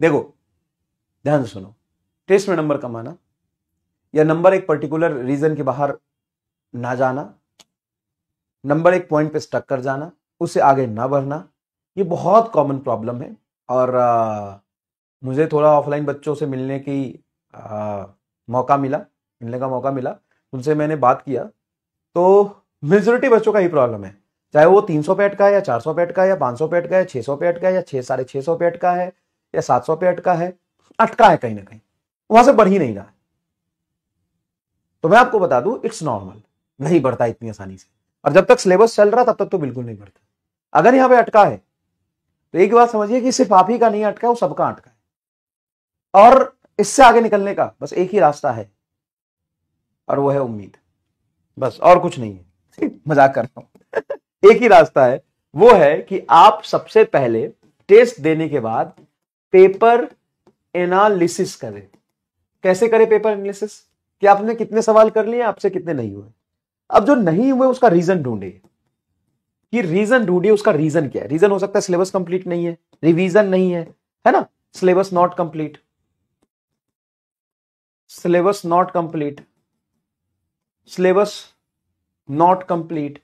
देखो ध्यान से सुनो, टेस्ट में नंबर कमाना या नंबर एक पर्टिकुलर रीजन के बाहर ना जाना, नंबर एक पॉइंट पे स्टक कर जाना, उससे आगे ना बढ़ना, ये बहुत कॉमन प्रॉब्लम है। और मुझे थोड़ा ऑफलाइन बच्चों से मिलने का मौका मिला, उनसे मैंने बात किया, तो मेजोरिटी बच्चों का ही प्रॉब्लम है, चाहे वो 300 पे अटका है या 400 पे अटका है या 500 पे अटका है, 600 पे अटका है या 650 पे अटका है या 700 पे अटका है, अटका है कहीं ना कहीं, वहां से बढ़ ही नहीं रहा है। तो मैं आपको बता दूं, इट्स नॉर्मल, नहीं बढ़ता इतनी आसानी से। और जब तक सिलेबस चल रहा तब तक तो बिल्कुल नहीं बढ़ता। अगर यहां पे अटका है तो एक बात समझिए कि सिर्फ आप ही का नहीं अटका है, वो सबका अटका है। और इससे आगे निकलने का बस एक ही रास्ता है, और वो है उम्मीद, बस और कुछ नहीं है। मजाक कर रहा हूं। एक ही रास्ता है, वो है कि आप सबसे पहले टेस्ट देने के बाद पेपर एनालिसिस करें। कैसे करें पेपर एनालिसिस? कि आपने कितने सवाल कर लिए, आपसे कितने नहीं हुए। अब जो नहीं हुए उसका रीजन ढूंढिए, कि रीजन ढूंढिए, उसका रीजन क्या है। रीजन हो सकता है सिलेबस कंप्लीट नहीं है, रिवीजन नहीं है ना, syllabus not complete, syllabus not complete, syllabus not complete,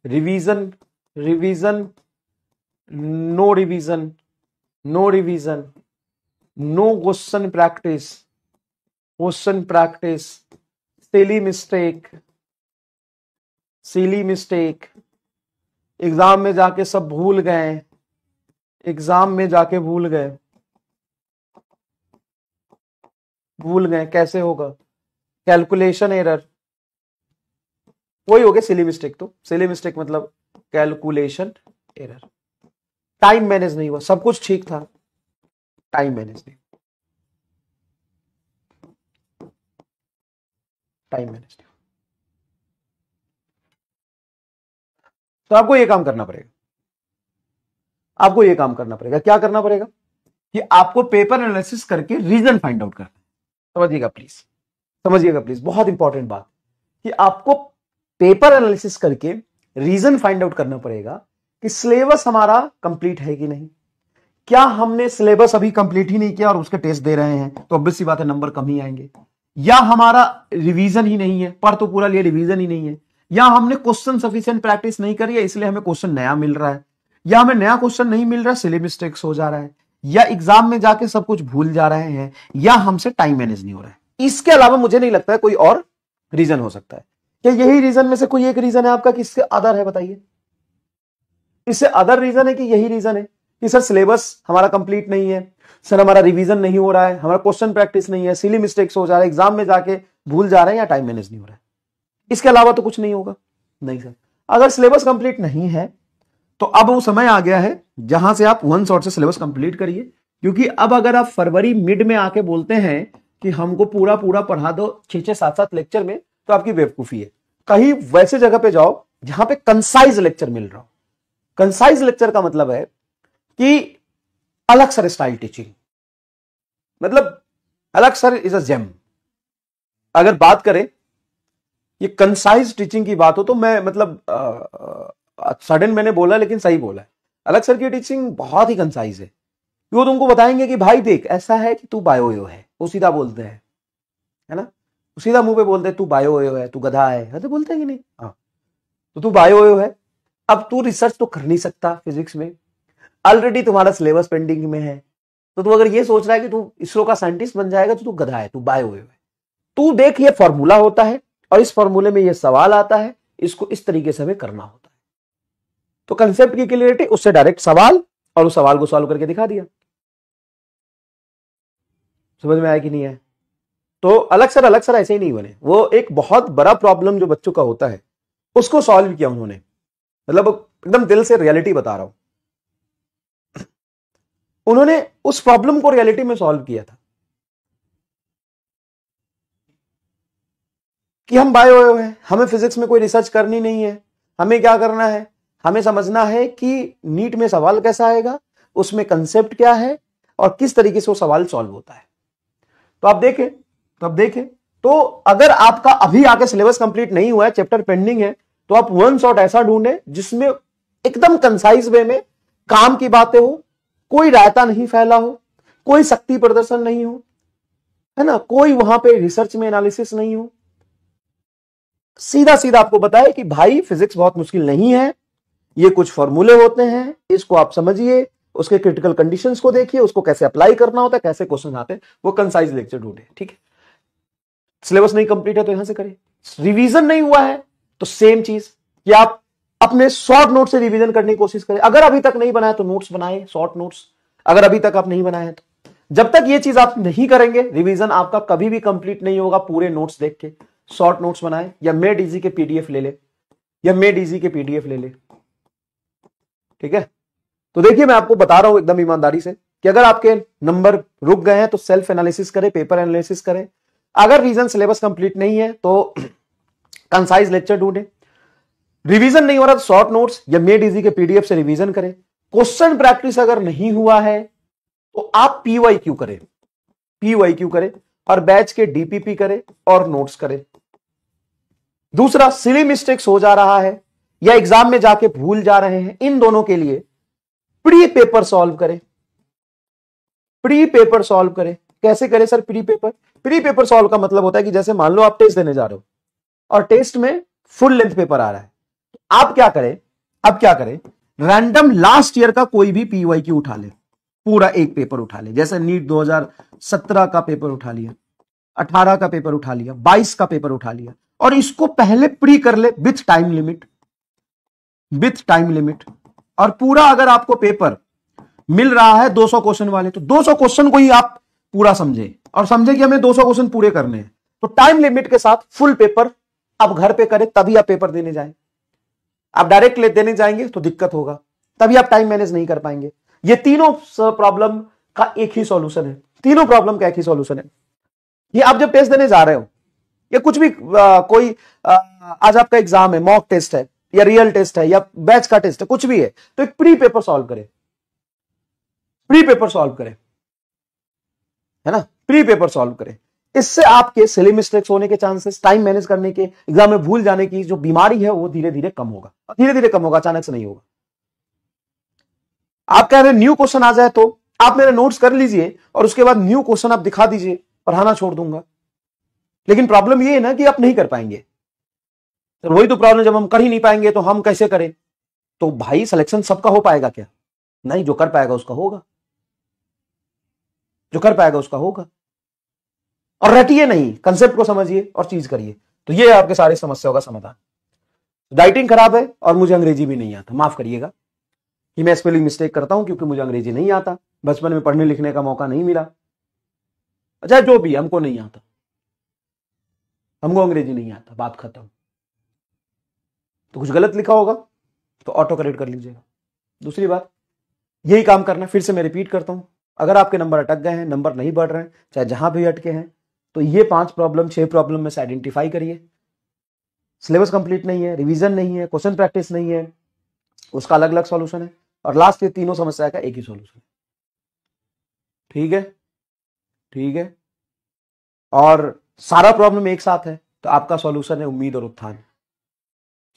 revision, revision, no revision, no revision, no question practice, question practice, silly mistake, silly mistake, exam में जाके सब भूल गए, एग्जाम में जाके भूल गए, भूल गए, कैसे होगा, कैलकुलेशन एरर, वही हो गया सिली मिस्टेक। तो सिली मिस्टेक मतलब कैलकुलेशन एरर, टाइम मैनेज नहीं हुआ, सब कुछ ठीक था, टाइम मैनेज नहीं, टाइम मैनेज नहीं। तो आपको ये काम करना पड़ेगा, आपको ये काम करना पड़ेगा। क्या करना पड़ेगा? कि आपको पेपर एनालिसिस करके रीजन फाइंड आउट करना है। समझिएगा प्लीज, समझिएगा प्लीज, बहुत इंपॉर्टेंट बात, कि आपको पेपर एनालिसिस करके रीजन फाइंड आउट करना पड़ेगा कि सिलेबस हमारा कंप्लीट है कि नहीं। क्या हमने सिलेबस अभी कंप्लीट ही नहीं किया और उसके टेस्ट दे रहे हैं, तो ऑब्वियस सी बात है नंबर कम ही आएंगे। या हमारा रिवीजन ही नहीं है, पर तो पूरा लिए रिवीजन ही नहीं है। या हमने क्वेश्चन सफिशिएंट प्रैक्टिस नहीं करी है, इसलिए हमें क्वेश्चन नया मिल रहा है। या हमें नया क्वेश्चन नहीं मिल रहा है, सिली मिस्टेक्स हो जा रहा है। या एग्जाम में जाके सब कुछ भूल जा रहे हैं, या हमसे टाइम मैनेज नहीं हो रहा है। इसके अलावा मुझे नहीं लगता है कोई और रीजन हो सकता है। क्या यही रीजन में से कोई एक रीजन है आपका कि इससे अदर है? बताइए, इससे अदर रीजन है कि यही रीजन है कि सर सिलेबस हमारा कंप्लीट नहीं है, सर हमारा रिवीजन नहीं हो रहा है, हमारा क्वेश्चन प्रैक्टिस नहीं है, सिली मिस्टेक्स हो जा रहा है, एग्जाम में जाके भूल जा रहे हैं, या टाइम मैनेज नहीं हो रहा है। इसके अलावा तो कुछ नहीं होगा। नहीं सर, अगर सिलेबस कंप्लीट नहीं है तो अब वो समय आ गया है जहां से आप वन शॉट से सिलेबस कंप्लीट करिए। क्योंकि अब अगर आप फरवरी मिड में आके बोलते हैं कि हमको पूरा पूरा पढ़ा दो 6-6, 7-7 लेक्चर में, तो आपकी बेवकूफी है। कहीं वैसे जगह पे जाओ जहां पे कंसाइज लेक्चर मिल रहा हो। कंसाइज लेक्चर का मतलब है कि अलग सर स्टाइल टीचिंग, मतलब अलग सर इज अ जेम। अगर बात करें ये कंसाइज टीचिंग की बात हो तो मैं मतलब सडन मैंने बोला लेकिन सही बोला है। अलग सर की टीचिंग बहुत ही कंसाइज है। वो तुमको बताएंगे कि भाई देख ऐसा है कि तू बायो है, वो सीधा बोलते हैं, है ना, सीधा मुंह पे बोलते हैं तू बायो है, तू गधा है, तो बोलते हैं कि नहीं? हाँ, तो तू बायो है। अब तू रिसर्च तो कर नहीं सकता फिजिक्स में, ऑलरेडी तुम्हारा सिलेबस पेंडिंग में है। तो तू अगर ये सोच रहा है कि तू इसरो का साइंटिस्ट बन जाएगा तो तू गधा है, तू बायो है। तू देख ये फॉर्मूला होता है और इस फॉर्मूले में ये सवाल आता है, इसको इस तरीके से हमें करना होता है। तो कंसेप्ट की क्लियरिटी, उससे डायरेक्ट सवाल, और उस सवाल को सॉल्व करके दिखा दिया। समझ में आया कि नहीं है? तो अलग सर ऐसे ही नहीं बने। वो एक बहुत बड़ा प्रॉब्लम जो बच्चों का होता है उसको सॉल्व किया उन्होंने। मतलब एकदम दिल से रियलिटी बता रहा हूं, उन्होंने उस प्रॉब्लम को रियलिटी में सॉल्व किया था कि हम बायो है, हमें फिजिक्स में कोई रिसर्च करनी नहीं है। हमें क्या करना है? हमें समझना है कि नीट में सवाल कैसा आएगा, उसमें कंसेप्ट क्या है और किस तरीके से वो सवाल सॉल्व होता है। तो आप देखें तो अगर आपका अभी आके सिलेबस कंप्लीट नहीं हुआ है, चैप्टर पेंडिंग है, तो आप वन शॉट ऐसा ढूंढे जिसमें एकदम कंसाइज वे में काम की बातें हो, कोई रायता नहीं फैला हो, कोई शक्ति प्रदर्शन नहीं हो, है ना, कोई वहां पे रिसर्च में एनालिसिस नहीं हो, सीधा सीधा आपको बताए कि भाई फिजिक्स बहुत मुश्किल नहीं है, ये कुछ फॉर्मूले होते हैं, इसको आप समझिए, उसके क्रिटिकल कंडीशंस को देखिए, उसको कैसे अप्लाई करना होता है, कैसे क्वेश्चन आते हैं, वो कंसाइज लेक्चर ढूंढे। ठीक है, सिलेबस नहीं कंप्लीट है तो यहां से करिए, रिवीजन नहीं हुआ है तो सेम चीज कि आप अपने शॉर्ट नोट से रिवीजन करने की कोशिश करें। अगर अभी तक नहीं बनाया तो नोट्स बनाए, शॉर्ट नोट्स, अगर अभी तक आप नहीं बनाए तो। जब तक ये चीज आप नहीं करेंगे, रिवीजन आपका कभी भी कंप्लीट नहीं होगा। पूरे नोट्स देख के शॉर्ट नोट्स बनाए, या मेड इजी के पीडीएफ ले ले, या मेड इजी के पीडीएफ ले ले। ठीक है, तो देखिए मैं आपको बता रहा हूं एकदम ईमानदारी से कि अगर आपके नंबर रुक गए हैं तो सेल्फ एनालिसिस करें, पेपर एनालिसिस करें। अगर रीजन सिलेबस कंप्लीट नहीं है तो कंसाइज लेक्चर ढूंढे। रिवीजन नहीं हो रहा तो शॉर्ट नोट्स या मेड इजी के पीडीएफ से रिवीजन करें। क्वेश्चन प्रैक्टिस अगर नहीं हुआ है तो आप पीवाईक्यू करें, पीवाईक्यू करें और बैच के डीपीपी करें और नोट्स करें। दूसरा, सिली मिस्टेक्स हो जा रहा है या एग्जाम में जाके भूल जा रहे हैं, इन दोनों के लिए प्री पेपर सॉल्व करें, प्री पेपर सॉल्व करें। कैसे करें sir pre paper? Pre paper solve का मतलब होता है कि जैसे मान लो आप टेस्ट देने जा रहे हो और टेस्ट में फुल लेंथ पेपर आ रहा है, तो आप क्या करें, अब क्या करें, रैंडम लास्ट ईयर का कोई भी पीवाईक्यू उठा ले, पूरा एक पेपर उठा ले। जैसे नीट 2017 का पेपर उठा लिया, 18 का पेपर उठा लिया, 22 का पेपर उठा लिया, और इसको पहले प्री कर ले with time limit, with time limit. और पूरा अगर आपको पेपर मिल रहा है 200 क्वेश्चन वाले, तो 200 क्वेश्चन को ही आप पूरा समझे और समझे कि हमें 200 क्वेश्चन पूरे करने हैं, तो टाइम लिमिट के साथ फुल पेपर आप घर पे करें, तभी आप पेपर देने जाएं। आप डायरेक्ट देने जाएंगे तो दिक्कत होगा, तभी आप टाइम मैनेज नहीं कर पाएंगे। ये तीनों प्रॉब्लम का एक ही सॉल्यूशन है, तीनों प्रॉब्लम का एक ही सॉल्यूशन है। ये आप जब टेस्ट देने जा रहे हो या कुछ भी कोई आज आपका एग्जाम है, मॉक टेस्ट है या रियल टेस्ट है या बैच का टेस्ट है, कुछ भी है, तो एक प्री पेपर सॉल्व करें, प्री पेपर सॉल्व करें, है ना, प्री पेपर सॉल्व करें। इससे आपके सिली मिस्टेक्स होने के चांसेस, टाइम मैनेज करने के, एग्जाम में भूल जाने की जो बीमारी है वो धीरे धीरे कम होगा, धीरे धीरे कम होगा, अचानक से नहीं होगा। आप कह रहे हैं न्यू क्वेश्चन आ जाए तो आप मेरे नोट्स कर लीजिए और उसके बाद न्यू क्वेश्चन आप दिखा दीजिए, पढ़ाना छोड़ दूंगा। लेकिन प्रॉब्लम ये है ना कि आप नहीं कर पाएंगे, तो वही तो प्रॉब्लम, जब हम कर ही नहीं पाएंगे तो हम कैसे करें? तो भाई सिलेक्शन सबका हो पाएगा क्या? नहीं, जो कर पाएगा उसका होगा, जो कर पाएगा उसका होगा। और रटिए नहीं, कंसेप्ट को समझिए और चीज करिए, तो ये आपके सारे समस्याओं का समाधान। राइटिंग खराब है और मुझे अंग्रेजी भी नहीं आता, माफ करिएगा कि मैं स्पेलिंग मिस्टेक करता हूं, क्योंकि मुझे अंग्रेजी नहीं आता, बचपन में पढ़ने लिखने का मौका नहीं मिला। अच्छा, जो भी, हमको नहीं आता, हमको अंग्रेजी नहीं आता, बात खत्म। तो कुछ गलत लिखा होगा तो ऑटो करेक्ट कर लीजिएगा। दूसरी बात, यही काम करना, फिर से मैं रिपीट करता हूं, अगर आपके नंबर अटक गए हैं, नंबर नहीं बढ़ रहे हैं, चाहे जहां भी अटके हैं, तो ये 5 प्रॉब्लम 6 प्रॉब्लम में से आइडेंटिफाई करिए। सिलेबस कंप्लीट नहीं है, रिवीजन नहीं है, क्वेश्चन प्रैक्टिस नहीं है, उसका अलग अलग सॉल्यूशन है, और लास्ट ये तीनों समस्या का एक ही सॉल्यूशन है। ठीक है, ठीक है, और सारा प्रॉब्लम एक साथ है तो आपका सॉल्यूशन है उम्मीद और उत्थान।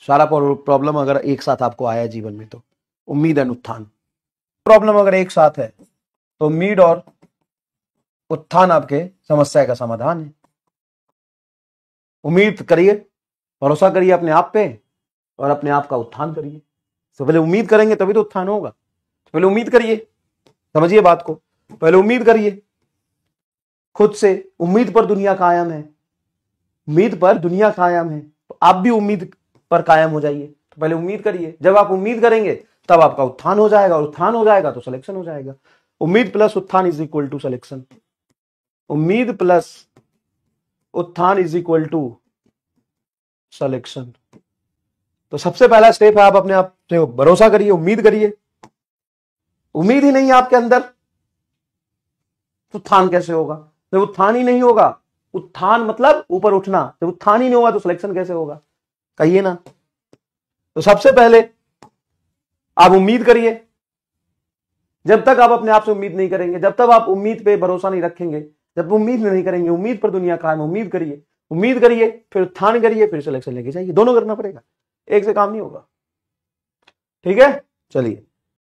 सारा प्रॉब्लम अगर एक साथ आपको आया जीवन में तो उम्मीद एंड उत्थान। प्रॉब्लम अगर एक साथ है तो उम्मीद और उत्थान आपके समस्या का समाधान है। उम्मीद करिए, भरोसा करिए अपने आप पे, और अपने आप का उत्थान करिए। तो पहले उम्मीद करेंगे तभी तो उत्थान होगा। तो पहले उम्मीद करिए, समझिए बात को, पहले उम्मीद करिए खुद से। उम्मीद पर दुनिया कायम है, उम्मीद पर दुनिया कायम है, तो आप भी उम्मीद पर कायम हो जाइए। तो पहले उम्मीद करिए, जब आप उम्मीद करेंगे तब आपका उत्थान हो जाएगा, और उत्थान हो जाएगा तो सिलेक्शन हो जाएगा। उम्मीद प्लस उत्थान इज इक्वल टू सिलेक्शन। उम्मीद प्लस उत्थान इज इक्वल टू सिलेक्शन। तो सबसे पहला स्टेप है, आप अपने आप से भरोसा करिए, उम्मीद करिए। उम्मीद ही नहीं है आपके अंदर तो उत्थान कैसे होगा? जब उत्थान ही नहीं होगा, उत्थान मतलब ऊपर उठना, जब उत्थान ही नहीं होगा तो सिलेक्शन कैसे होगा? कहिए ना। तो सबसे पहले आप उम्मीद करिए। जब तक आप अपने आप से उम्मीद नहीं करेंगे, जब तक आप उम्मीद पे भरोसा नहीं रखेंगे, जब उम्मीद नहीं करेंगे, उम्मीद पर दुनिया कायम। उम्मीद करिए, उम्मीद करिए, फिर उत्थान करिए, फिर सिलेक्शन लेके जाइए। दोनों करना पड़ेगा, एक से काम नहीं होगा। ठीक है, चलिए।